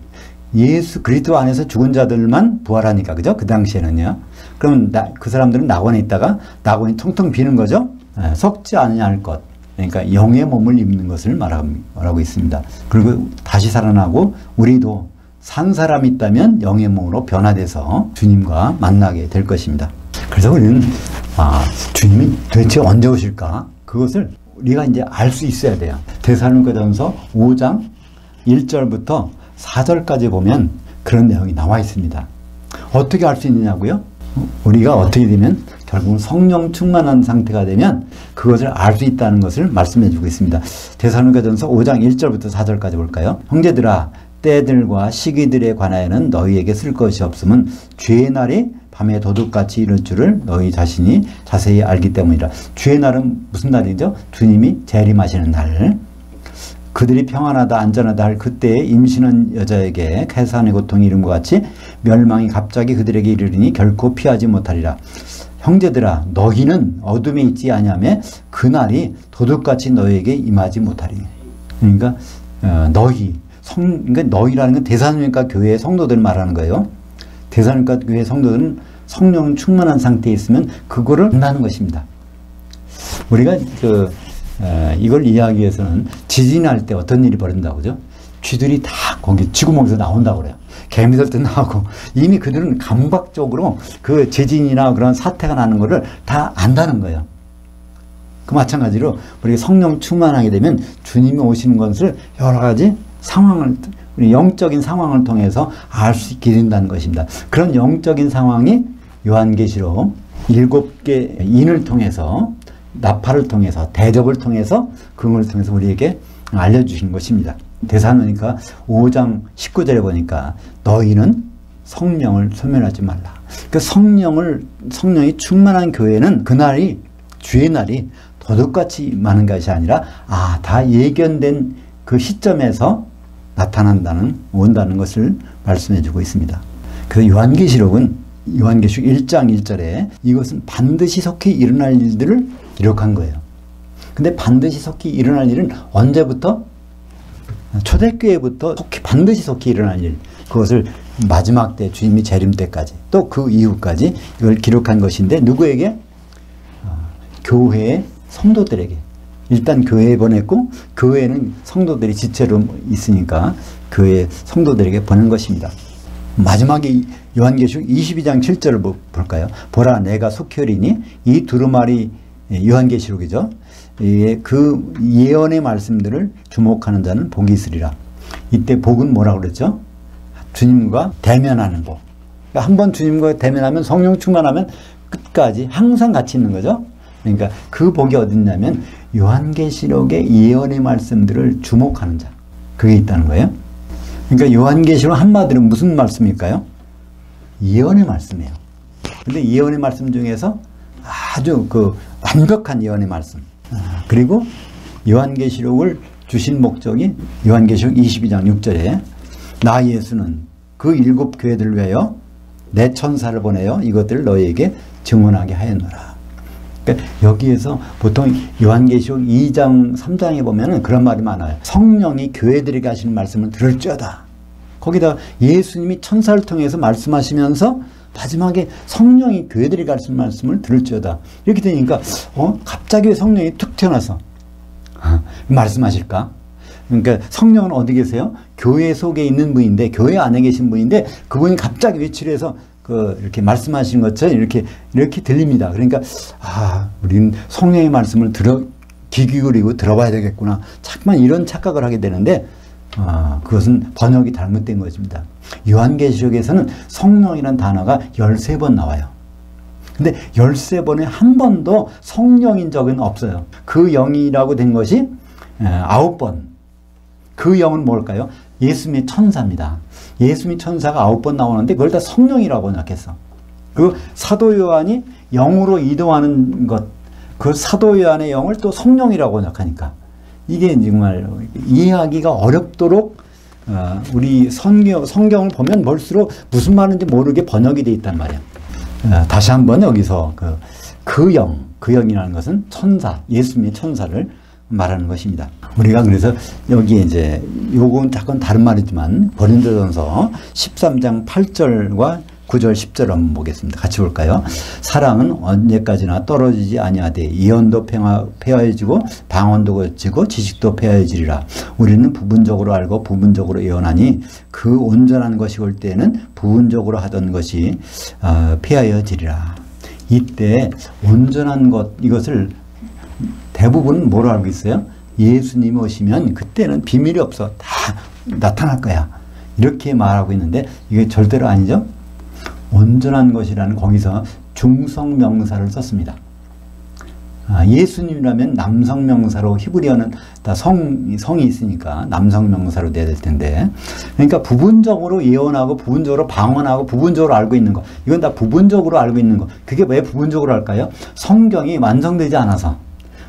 예수 그리스도 안에서 죽은 자들만 부활하니까, 그죠? 그 당시에는요. 그럼 그 사람들은 낙원에 있다가 낙원이 텅텅 비는 거죠? 썩지 않으냐 할 것. 그러니까 영의 몸을 입는 것을 말하고 있습니다. 그리고 다시 살아나고 우리도 산 사람이 있다면 영의 몸으로 변화돼서 주님과 만나게 될 것입니다. 그래서 우리는 주님이 도대체 언제 오실까? 그것을 우리가 이제 알 수 있어야 돼요. 데살로니가전서 5장 1절부터 4절까지 보면 그런 내용이 나와 있습니다. 어떻게 알 수 있느냐고요? 우리가 어떻게 되면 결국은 성령 충만한 상태가 되면 그것을 알 수 있다는 것을 말씀해 주고 있습니다. 데살로니가전서 5장 1절부터 4절까지 볼까요? 형제들아, 때들과 시기들에 관하여는 너희에게 쓸 것이 없음은 주의 날이 밤에 도둑같이 이를 줄을 너희 자신이 자세히 알기 때문이라. 주의 날은 무슨 날이죠? 주님이 재림하시는 날. 그들이 평안하다 안전하다 할 그때에 임신한 여자에게 해산의 고통이 이른 것 같이 멸망이 갑자기 그들에게 이르리니 결코 피하지 못하리라. 형제들아, 너희는 어둠에 있지 아니하며 그날이 도둑같이 너희에게 임하지 못하리니. 그러니까 그러니까 너희라는 건 데살로니가 교회의 성도들 말하는 거예요. 데살로니가 교회의 성도들은 성령 충만한 상태에 있으면 그거를 한다는 것입니다. 우리가 이걸 이해하기 위해서는 지진이 날 때 어떤 일이 벌어진다고 그러죠? 쥐들이 다 거기 쥐구멍에서 나온다고 그래요. 개미들도 나오고 이미 그들은 감각적으로 그 지진이나 그런 사태가 나는 것을 다 안다는 거예요. 그 마찬가지로 우리가 성령 충만하게 되면 주님이 오시는 것을 여러 가지 우리 영적인 상황을 통해서 알 수 있게 된다는 것입니다. 그런 영적인 상황이 요한계시록 7개 인을 통해서 나팔을 통해서 대접을 통해서 그걸 통해서 우리에게 알려주신 것입니다. 데살로니가 5장 19절에 보니까 너희는 성령을 소멸하지 말라. 그 성령이 충만한 교회는 그날이 주의 날이 도둑같이 많은 것이 아니라 다 예견된 그 시점에서 온다는 것을 말씀해 주고 있습니다. 그래서 요한계시록 1장 1절에 이것은 반드시 속히 일어날 일들을 기록한 거예요. 근데 반드시 속히 일어날 일은 언제부터? 초대교회부터 반드시 속히 일어날 일. 그것을 마지막 때 주님이 재림 때까지 또 그 이후까지 이걸 기록한 것인데 누구에게? 교회의 성도들에게. 일단 교회에 보냈고 교회는 성도들이 지체로 있으니까 교회 성도들에게 보낸 것입니다. 마지막에 요한계시록 22장 7절을 볼까요? 보라 내가 속히 오리니 이 두루마리 요한계시록이죠. 그 예언의 말씀들을 주목하는 자는 복이 있으리라. 이때 복은 뭐라고 그랬죠? 주님과 대면하는 복. 그러니까 한번 주님과 대면하면 성령 충만하면 끝까지 항상 같이 있는 거죠. 그러니까 그 복이 어딨냐면 요한계시록의 예언의 말씀들을 주목하는 자. 그게 있다는 거예요. 그러니까 요한계시록 한마디로 무슨 말씀일까요? 예언의 말씀이에요. 근데 예언의 말씀 중에서 아주 완벽한 예언의 말씀. 그리고 요한계시록을 주신 목적이 요한계시록 22장 6절에 나 예수는 그 7 교회들을 위하여 내 천사를 보내어 이것들을 너희에게 증언하게 하였노라. 그러니까 여기에서 보통 요한계시록 2장 3장에 보면은 그런 말이 많아요. 성령이 교회들에게 하시는 말씀을 들을지어다. 거기다 예수님이 천사를 통해서 말씀하시면서 마지막에 성령이 교회들에게 하시는 말씀을 들을지어다. 이렇게 되니까 갑자기 왜 성령이 툭 튀어나와서 말씀하실까? 그러니까 성령은 어디 계세요? 교회 속에 있는 분인데, 교회 안에 계신 분인데 그분이 갑자기 외출을 해서 이렇게 말씀하시는 것처럼 이렇게 들립니다. 그러니까 우리는 성령의 말씀을 귀 기울이고 들어봐야 되겠구나. 자꾸만 이런 착각을 하게 되는데 그것은 번역이 잘못된 것입니다. 요한계시록에서는 성령이라는 단어가 13번 나와요. 근데 13번에 한 번도 성령인 적은 없어요. 그 영이라고 된 것이 9번. 그 영은 뭘까요? 예수님의 천사입니다. 예수님의 천사가 9번 나오는데 그걸 다 성령이라고 생각했어. 그 사도 요한이 영으로 이동하는 것, 그 사도 요한의 영을 또 성령이라고 생각하니까 이게 정말 이해하기가 어렵도록 우리 성경을 보면 볼수록 무슨 말인지 모르게 번역이 되어 있단 말이에요. 다시 한번 여기서 그 영이라는 것은 천사, 예수님의 천사를 말하는 것입니다. 우리가 그래서 여기에 이제 요건 약간 다른 말이지만 고린도전서 13장 8절과 9절 10절 한번 보겠습니다. 같이 볼까요? 사랑은 언제까지나 떨어지지 아니하되 예언도 폐하여지고 방언도 거치고 지식도 폐하여지리라. 우리는 부분적으로 알고 부분적으로 예언하니 그 온전한 것이 올 때에는 부분적으로 하던 것이 폐하여지리라. 이때 온전한 것, 이것을 대부분 뭐로 알고 있어요? 예수님 오시면 그때는 비밀이 없어. 다 나타날 거야. 이렇게 말하고 있는데 이게 절대로 아니죠? 온전한 것이라는 거기서 중성명사를 썼습니다. 예수님이라면 남성명사로, 히브리어는 다 성이 있으니까 남성명사로 돼야 될 텐데, 그러니까 부분적으로 예언하고 부분적으로 방언하고 부분적으로 알고 있는 거, 이건 다 부분적으로 알고 있는 거. 그게 왜 부분적으로 할까요? 성경이 완성되지 않아서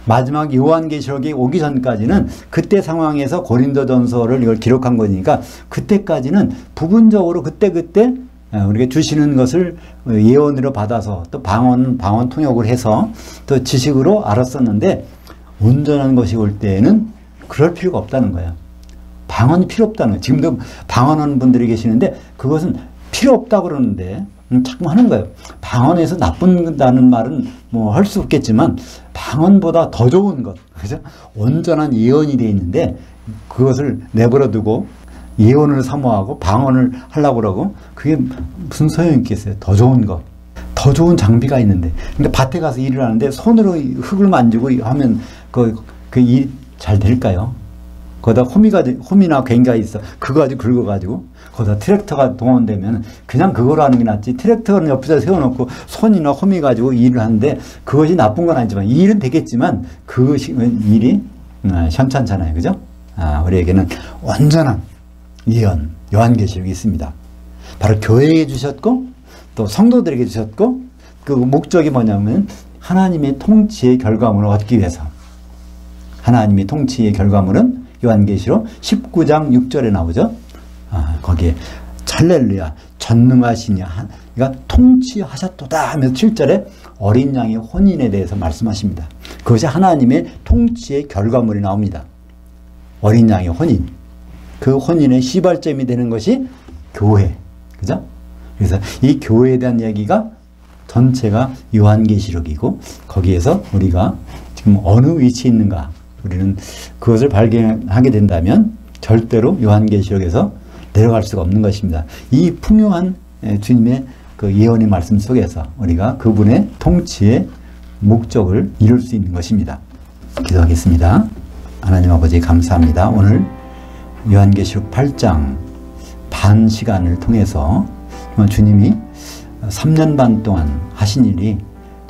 마지막 요한계시록이 오기 전까지는 그때 상황에서 고린도전서를 이걸 기록한 거니까 그때까지는 부분적으로 그때 우리가 주시는 것을 예언으로 받아서 또 방언 통역을 해서 또 지식으로 알았었는데, 온전한 것이 올 때에는 그럴 필요가 없다는 거예요. 방언이 필요 없다는 거예요. 지금도 방언하는 분들이 계시는데 그것은 필요 없다고 그러는데 자꾸 하는 거예요. 방언에서 나쁜다는 말은 뭐 할 수 없겠지만 방언보다 더 좋은 것, 그죠? 온전한 예언이 되어 있는데 그것을 내버려 두고 예언을 사모하고 방언을 하려고 그러고 그게 무슨 소용이 있겠어요? 더 좋은 것, 더 좋은 장비가 있는데. 근데 밭에 가서 일을 하는데 손으로 흙을 만지고 하면 그 일 잘 될까요? 거기다 호미나 괭이가 있어. 그거 가지고 긁어가지고 거기다 트랙터가 동원되면 그냥 그거로 하는 게 낫지. 트랙터는 옆에다 세워놓고 손이나 호미 가지고 일을 하는데 그것이 나쁜 건 아니지만 일은 되겠지만 그 일이 현찮잖아요. 그죠? 우리에게는 완전한 예언, 요한계시록이 있습니다. 바로 교회에 주셨고 또 성도들에게 주셨고, 그 목적이 뭐냐면 하나님의 통치의 결과물을 얻기 위해서. 하나님의 통치의 결과물은 요한계시록 19장 6절에 나오죠. 거기에 할렐루야 전능하시니 그러니까 통치하셨도다 하면서 7절에 어린 양의 혼인에 대해서 말씀하십니다. 그것이 하나님의 통치의 결과물이 나옵니다. 어린 양의 혼인. 그 혼인의 시발점이 되는 것이 교회. 그죠? 그래서 이 교회에 대한 얘기가 전체가 요한계시록이고, 거기에서 우리가 지금 어느 위치에 있는가, 우리는 그것을 발견하게 된다면 절대로 요한계시록에서 내려갈 수가 없는 것입니다. 이 풍요한 주님의 그 예언의 말씀 속에서 우리가 그분의 통치의 목적을 이룰 수 있는 것입니다. 기도하겠습니다. 하나님 아버지 감사합니다. 오늘 요한계시록 8장 반 시간을 통해서 주님이 3년 반 동안 하신 일이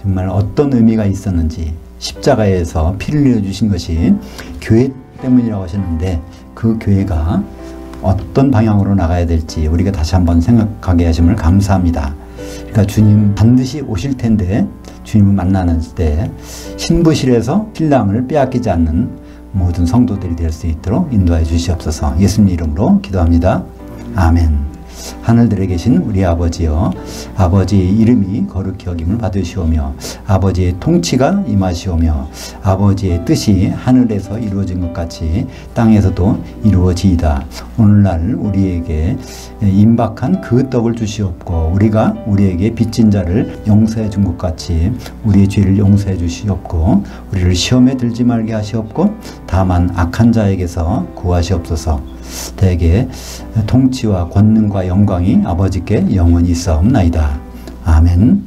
정말 어떤 의미가 있었는지, 십자가에서 피를 흘려주신 것이 교회 때문이라고 하셨는데 그 교회가 어떤 방향으로 나가야 될지 우리가 다시 한번 생각하게 하심을 감사합니다. 그러니까 주님 반드시 오실 텐데 주님을 만나는 때 신부실에서 신랑을 빼앗기지 않는 모든 성도들이 될 수 있도록 인도해 주시옵소서. 예수님 이름으로 기도합니다. 아멘. 하늘들에 계신 우리 아버지여, 아버지의 이름이 거룩히 여김을 받으시오며 아버지의 통치가 임하시오며 아버지의 뜻이 하늘에서 이루어진 것 같이 땅에서도 이루어지이다. 오늘날 우리에게 임박한 그 떡을 주시옵고 우리가 우리에게 빚진 자를 용서해 준 것 같이 우리의 죄를 용서해 주시옵고 우리를 시험에 들지 말게 하시옵고 다만 악한 자에게서 구하시옵소서. 대개 통치와 권능과 영광이 아버지께 영원히 있사옵나이다. 아멘.